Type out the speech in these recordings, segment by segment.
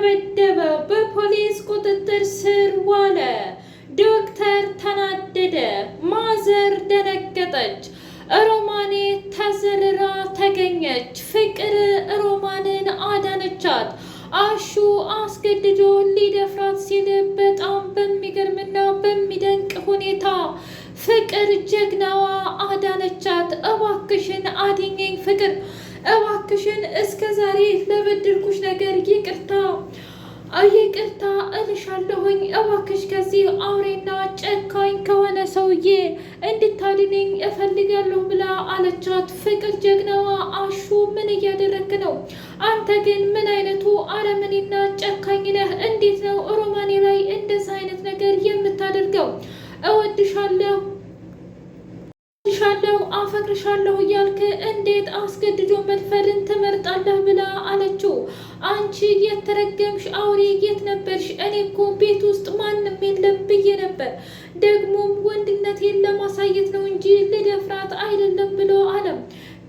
ተደበደበ፣ በፖሊስ ቁጥጥር ስር ዋለ። ዶክተር ተናደደ፣ ማዘር ደነገጠች። ሮማኔ ተዘርራ ተገኘች። ፍቅር ሮማንን አዳነቻት። አሹ አስገድዶ ሊደፍራት ሲል በጣም በሚገርምና በሚደንቅ ሁኔታ ፍቅር ጀግናዋ አዳነቻት። እባክሽን አድኘኝ ፍቅር፣ እባክሽን እስከ ዛሬ ለበደልኩሽ ነገር ይቅርታ እልሻለሁኝ። እባክሽ ከዚህ አውሬና ጨካኝ ከሆነ ሰውዬ እንድታድነኝ እፈልጋለሁ ብላ አለቻት። ፍቅር ጀግናዋ አሹ ምን እያደረክ ነው? አንተ ግን ምን አይነቱ አረመኔና ጨካኝ ነህ? እንዴት ነው ሮማኔ ላይ እንደዛ አይነት ነገር የምታደርገው? እወድሻለሁ አፈቅርሻለሁ እያልክ እንዴት አስገድዶ መድፈርን ትመርጣለህ? ብላ አለችው። አንቺ የተረገምሽ አውሬ የት ነበርሽ? እኔ እኮ ቤት ውስጥ ማንም የለም ብዬ ነበር። ደግሞም ወንድነቴን ለማሳየት ነው እንጂ ልደፍራት አይደለም ብሎ አለም።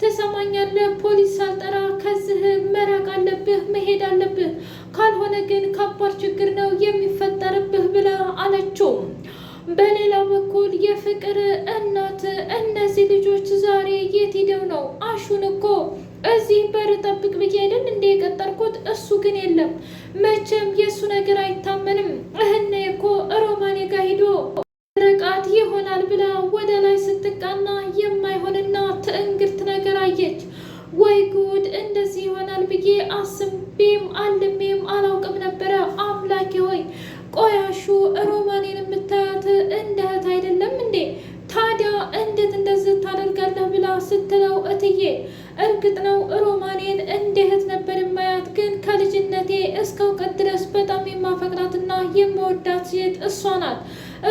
ትሰማኛለህ? ፖሊስ ሳልጠራ ከዚህ መራቅ አለብህ፣ መሄድ አለብህ። ካልሆነ ግን ከባድ ችግር ነው የሚፈጠርብህ ብላ አለችው። በሌላ በኩል የፍቅር እናት እነዚህ ልጆች ዛሬ የት ሄደው ነው? አሹን እኮ እዚህ በር ጠብቅ ብዬ አይደል እንደ የቀጠርኩት? እሱ ግን የለም። መቼም የእሱ ነገር አይታመንም። እህነ እኮ ሮማኔ ጋር ሂዶ ረቃት ይሆናል ብላ ወደ ላይ ስትቃና የማይሆንና ትዕንግርት ነገር አየች። ወይ ጉድ! እንደዚህ ይሆናል ብዬ አስቤም አልሜም አላውቅም ነበረ። አምላኬ ሆይ ቆይ አሹ ሮማኔን የምታያት እንደ እህት አይደለም እንዴ? ታዲያ እንዴት እንደዚህ ታደርጋለህ? ብላ ስትለው እትዬ እርግጥ ነው ሮማኔን እንደ እህት ነበር የማያት፣ ግን ከልጅነቴ እስከ እውቀት ድረስ በጣም የማፈቅራትና የምወዳት ሴት እሷ ናት።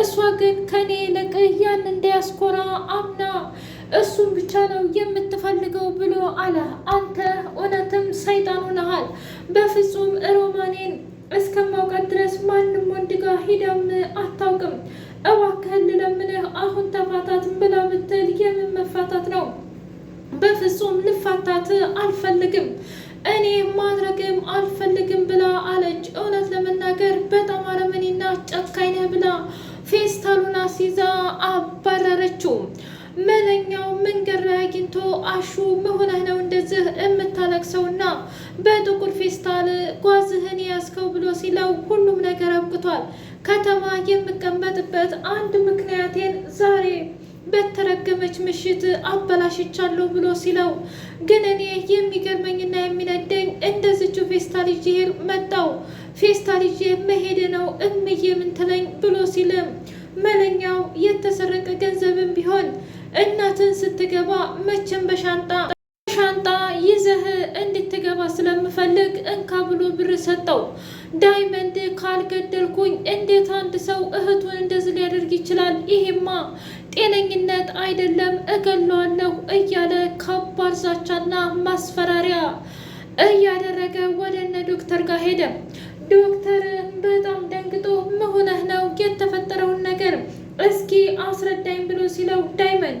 እሷ ግን ከኔ ይልቅ ያን እንዳያስኮራ አምና እሱን ብቻ ነው የምትፈልገው ብሎ አለ። አንተ እውነትም ሰይጣን ሆነሃል። በፍጹም ሮማኔን እስከማውቃት ድረስ ማንም ወንድ ጋር ሂዳም አታውቅም። እባክህን ልለምንህ አሁን ተፋታት ብላ ብትል የምን መፋታት ነው? በፍጹም ልፋታት አልፈልግም፣ እኔ ማድረግም አልፈልግም ብላ አለች። እውነት ለመናገር በጣም አረመኔና ጨካኝ ነህ ብላ ፌስታሉን አስይዛ አባረረችው። መለኛው መንገድ ላይ አግኝቶ አሹ መሆንህ ነው እንደዚህ የምታለቅሰውና በጥቁር ፌስታል ጓዝህን ያዝከው ብሎ ሲለው ሁሉም ነገር አብቅቷል። ከተማ የምቀመጥበት አንድ ምክንያቴን ዛሬ በተረገመች ምሽት አበላሽቻለሁ ብሎ ሲለው፣ ግን እኔ የሚገርመኝና የሚነደኝ እንደዚቹ ፌስታል ይዤ መጣው፣ ፌስታል ይዤ መሄድ ነው እምዬ ምን ትለኝ ብሎ ሲልም መለኛው የተሰረቀ ገንዘብም ቢሆን እናትን ስትገባ መቼም በሻንጣ ይዘህ እንድትገባ ስለምፈልግ እንካ ብሎ ብር ሰጠው። ዳይመንድ ካልገደልኩኝ እንዴት አንድ ሰው እህቱን እንደዚህ ሊያደርግ ይችላል? ይሄማ ጤነኝነት አይደለም፣ እገለዋለሁ እያለ ከባድ ዛቻና ማስፈራሪያ እያደረገ ወደ እነ ዶክተር ጋር ሄደ። ዶክተር በጣም ደንግጦ መሆነህ ነው የተፈጠረውን ነገር እስኪ አስረዳኝ ብሎ ሲለው፣ ዳይመንድ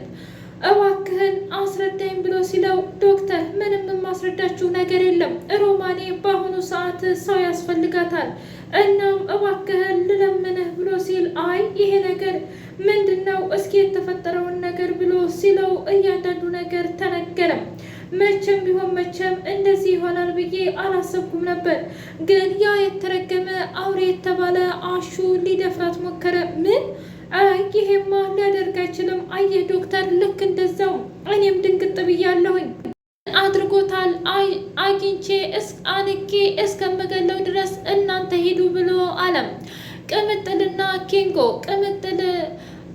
እባክህን አስረዳኝ ብሎ ሲለው፣ ዶክተር ምንም የማስረዳችሁ ነገር የለም። ሮማኔ በአሁኑ ሰዓት ሰው ያስፈልጋታል። እናም እባክህን ልለምንህ ብሎ ሲል፣ አይ ይሄ ነገር ምንድን ነው? እስኪ የተፈጠረውን ነገር ብሎ ሲለው እያንዳንዱ ነገር ተነገረም። መቼም ቢሆን መቼም እንደዚህ ይሆናል ብዬ አላሰብኩም ነበር። ግን ያ የተረገመ አውሬ የተባለ አሹ ሊደፍራት ሞከረ። ምን? ይሄማ ሊያደርግ አይችልም። አየህ ዶክተር፣ ልክ እንደዛው እኔም ድንግጥ ብያለሁኝ። አድርጎታል። አግኝቼ አንቄ እስከምገለው ድረስ እናንተ ሂዱ ብሎ አለም። ቅምጥልና ኪንጎ፣ ቅምጥል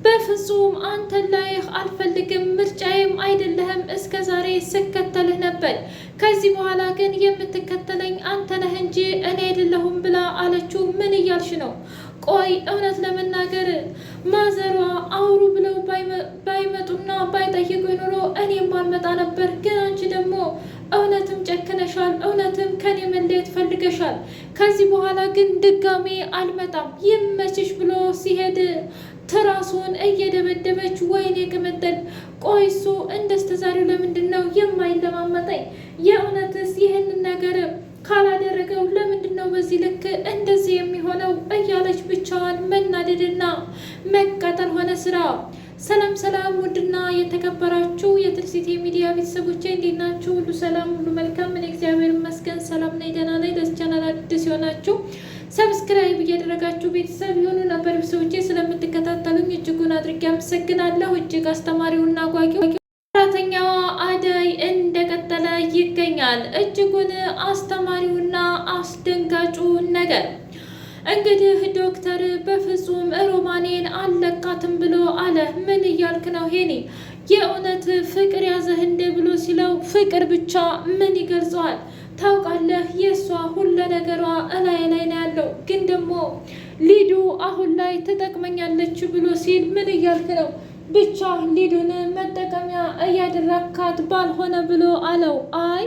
በፍጹም አንተን ላይህ አልፈልግም፣ ምርጫዬም አይደለህም። እስከ ዛሬ ስከተልህ ነበር። ከዚህ በኋላ ግን የምትከተለኝ አንተ ነህ እንጂ እኔ አይደለሁም ብላ አለችው። ምን እያልሽ ነው? ቆይ እውነት ለመናገር ማዘሯ አውሩ ብለው ባይመጡና ባይጠይቁ ኖሮ እኔም አልመጣ ነበር። ግን አንቺ ደግሞ እውነትም ጨክነሻል፣ እውነትም ከኔ መለየት ፈልገሻል። ከዚህ በኋላ ግን ድጋሜ አልመጣም፣ ይመችሽ ብሎ ሲሄድ ትራሱን እየደበደበች ወይኔ ቅምጥል፣ ቆይ እሱ እንደስተዛሬው ለምንድን ነው የማይለማመጠኝ? የእውነትስ ይህንን ነገር ካላደረገው ለምንድን ነው በዚህ ልክ እንደዚህ የሚሆነው እያለች ብቻዋን መናደድና መቃጠል ሆነ ስራ። ሰላም ሰላም! ውድና የተከበራችሁ የትርሲት ሚዲያ ቤተሰቦቼ እንዴት ናችሁ? ሁሉ ሰላም፣ ሁሉ መልካም። እኔ እግዚአብሔር ይመስገን ሰላም ነኝ፣ ደህና ነኝ። ለዚህ ቻናል አዲስ የሆናችሁ ሰብስክራይብ እያደረጋችሁ ቤተሰብ የሆኑ ነበር። ቤተሰቦቼ ስለምትከታተሉኝ እጅጉን አድርጌ አመሰግናለሁ። እጅግ አስተማሪውና አጓጊው ሰራተኛዋ አደይ እንደቀጠለ ይገኛል። እጅጉን አስተማሪውና አስደንጋጩ ነገር እንግዲህ ዶክተር በፍጹም ሮማኔን አልለቃትም ብሎ አለ። ምን እያልክ ነው ሄኒ? የእውነት ፍቅር ያዘህ እንደ ብሎ ሲለው ፍቅር ብቻ ምን ይገልጸዋል? ታውቃለህ የእሷ ሁሉ ነገሯ እላይ ላይ ነው ያለው፣ ግን ደግሞ ሊዱ አሁን ላይ ትጠቅመኛለች ብሎ ሲል ምን እያልክ ነው? ብቻ ሊዱን መጠቀሚያ እያደረካት ባልሆነ ብሎ አለው። አይ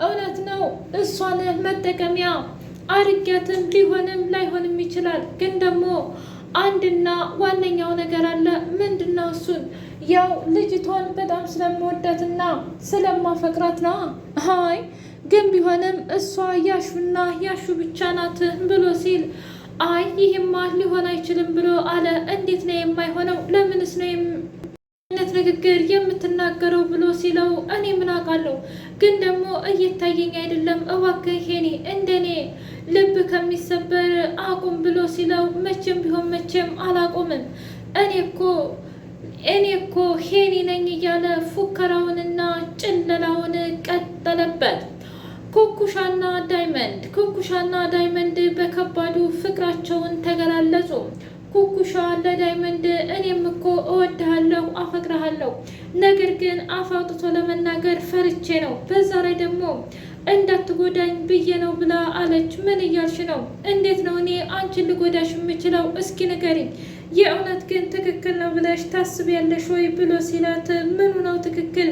እውነት ነው እሷን መጠቀሚያ አርጊያትም ሊሆንም ላይሆንም ይችላል፣ ግን ደግሞ አንድና ዋነኛው ነገር አለ። ምንድነው? እሱን ያው ልጅቷን በጣም ስለምወዳትና ስለማፈቅራት ነው። አይ ግን ቢሆንም እሷ ያሹና ያሹ ብቻ ናት ብሎ ሲል አይ ይህማ ሊሆን አይችልም ብሎ አለ። እንዴት ነው የማይሆነው? ለምንስ ነው አይነት ንግግር የምትናገረው ብሎ ሲለው እኔ ምን አውቃለሁ፣ ግን ደግሞ እየታየኝ አይደለም። እባክህ ሄኒ እንደኔ ልብ ከሚሰበር አቁም ብሎ ሲለው መቼም ቢሆን መቼም አላቆምም፣ እኔ እኮ ሄኒ ነኝ እያለ ፉከራውንና ጭለላውን ቀጠለበት። ኩኩሻና ዳይመንድ በከባዱ ፍቅራቸውን ተገላለጹ። ኩኩሻ ለዳይመንድ እኔም እኮ እወድሃለሁ፣ አፈቅረሃለሁ፣ ነገር ግን አፍ አውጥቶ ለመናገር ፈርቼ ነው፣ በዛ ላይ ደግሞ እንዳትጎዳኝ ብዬ ነው ብላ አለች። ምን እያልሽ ነው? እንዴት ነው እኔ አንቺን ልጎዳሽ የምችለው? እስኪ ንገሪኝ። የእውነት ግን ትክክል ነው ብለሽ ታስቢያለሽ ወይ ብሎ ሲላት ምኑ ነው ትክክል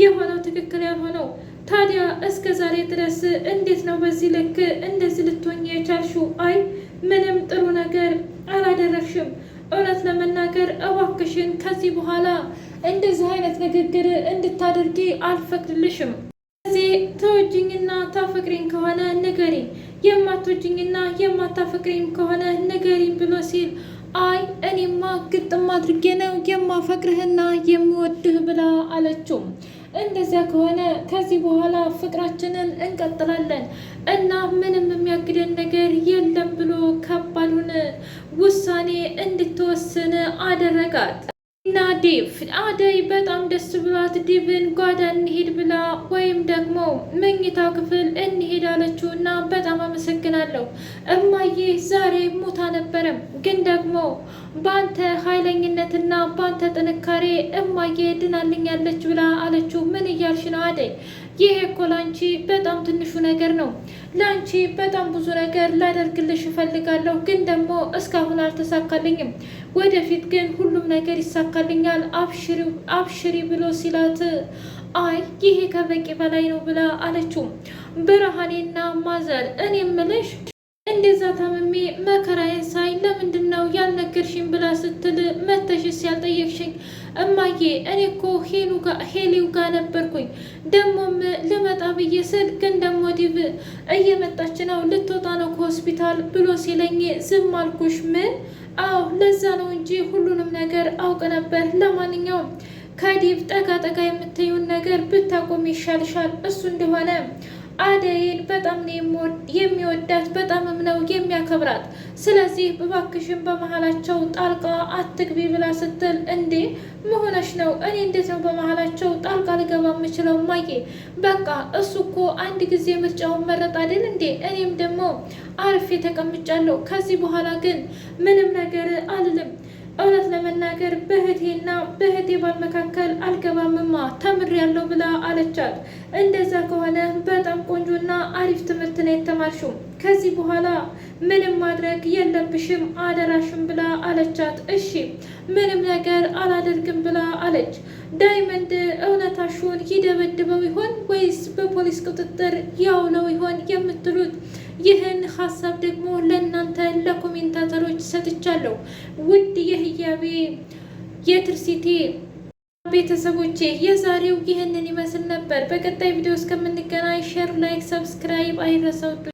የሆነው ትክክል ያልሆነው? ታዲያ እስከ ዛሬ ድረስ እንዴት ነው በዚህ ልክ እንደዚህ ልትሆኝ የቻልሽው? አይ ምንም ጥሩ ነገር አላደረግሽም። እውነት ለመናገር እባክሽን ከዚህ በኋላ እንደዚህ አይነት ንግግር እንድታደርጊ አልፈቅድልሽም። እዚህ ተወጅኝና ታፈቅሪኝ ከሆነ ንገሪኝ፣ የማትወጅኝና የማታፈቅሪኝ ከሆነ ንገሪኝ ብሎ ሲል አይ እኔማ ግጥም አድርጌ ነው የማፈቅርህና የምወድህ ብላ አለችው። እንደዚያ ከሆነ ከዚህ በኋላ ፍቅራችንን እንቀጥላለን እና ምንም የሚያግደን ነገር የለም ብሎ ከባዱን ውሳኔ እንድትወስን አደረጋት። እና ዴቭ አደይ በጣም ደስ ብሏት ዴቭን ጓዳ እንሄድ ብላ ወይም ደግሞ መኝታ ክፍል እንሄድ አለችው እና በጣም አመሰግናለሁ እማዬ ዛሬ ሙታ ነበረም፣ ግን ደግሞ ባንተ ኃይለኝነትና ባንተ ጥንካሬ እማዬ ድናልኛለች ብላ አለችው። ምን እያልሽ ነው አደይ? ይሄ እኮ ላንቺ በጣም ትንሹ ነገር ነው። ላንቺ በጣም ብዙ ነገር ላደርግልሽ እፈልጋለሁ፣ ግን ደግሞ እስካሁን አልተሳካልኝም። ወደፊት ግን ሁሉም ነገር ይሳካልኛል፣ አብሽሪ ብሎ ሲላት አይ ይሄ ከበቂ በላይ ነው ብላ አለችው። ብርሃኔና ማዘር እኔ እምልሽ እንደዛ ታምሜ መከራዬን ሳይ ለምንድን ነው ያልነገርሽኝ ብላ ስትል መተሽስ ያልጠየቅሽኝ? እማዬ እኔ እኮ ሄሊው ጋር ነበርኩኝ፣ ደግሞም ልመጣ ብዬ ስል ግን ደግሞ ዲብ እየመጣች ነው ልትወጣ ነው ከሆስፒታል ብሎ ሲለኝ ዝም አልኩሽ። ምን? አዎ ለዛ ነው እንጂ ሁሉንም ነገር አውቅ ነበር። ለማንኛውም ከዲብ ጠጋ ጠጋ የምትዩን ነገር ብታቆም ይሻልሻል። እሱ እንደሆነ አደይን በጣም ነው የሚወዳት፣ በጣምም ነው የሚያከብራት። ስለዚህ እባክሽን በመሀላቸው ጣልቃ አትግቢ ብላ ስትል እንዴ መሆነሽ ነው? እኔ እንዴት ነው በመሀላቸው ጣልቃ ልገባ የምችለው? ማዬ በቃ እሱ እኮ አንድ ጊዜ ምርጫውን መረጥ አይደል እንዴ? እኔም ደግሞ አርፌ ተቀምጫለሁ። ከዚህ በኋላ ግን ምንም ነገር አልልም። እውነት ለመናገር በእህቴ ባል መካከል አልገባምማ ተምሬያለሁ ብላ አለቻት። እንደዛ ከሆነ በጣም ቆንጆና አሪፍ ትምህርት ነው የተማርሽው። ከዚህ በኋላ ምንም ማድረግ የለብሽም አደራሽም ብላ አለቻት። እሺ ምንም ነገር አላደርግም ብላ አለች። ዳይመንድ እውነታሽውን ይደበድበው ይሆን ወይስ በፖሊስ ቁጥጥር ያውለው ይሆን የምትሉት? ይህን ሀሳብ ደግሞ ለእናንተ ለኮሜንታተሮች ሰጥቻለሁ። ውድ የህያቤ የትርሲቴ ቤተሰቦቼ የዛሬው ይህንን ይመስል ነበር። በቀጣይ ቪዲዮ እስከምንገናኝ ሼር፣ ላይክ፣ ሰብስክራይብ አይረሳው።